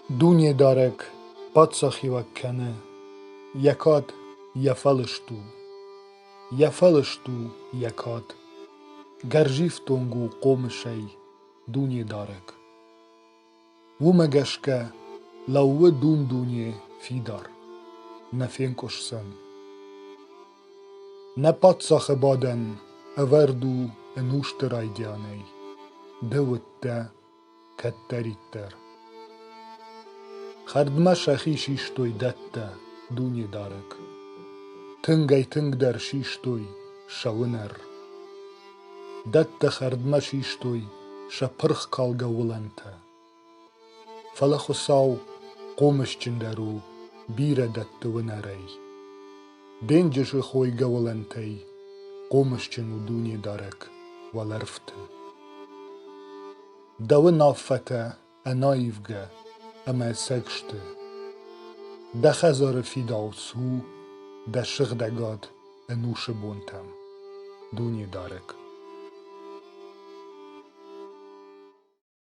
دونی دارک پادساخی وکنه یکاد یفلشتو یکاد گرژیفتونگو قومشی دونی دارک و مگشکه لو دونی فیدار نفینکش سن نه پادساخ بادن اوردو انوشترای دیانی دوت ده کتریتر خردمه شخی شیشتوی دته دونی دارک تنگی تنگ در شیشتوی شونر دته خردمه شیشتوی شپرخ کالگه ولنته فلخو ساو قومش چندرو بیره دته ونری دنجش خوی گولنتی قومش چنو دونی دارک ولرفته دو نافته انایفگه اما سگشته ده خزار فیداوسو ده شغدگاد انوش بونتم دونی دارک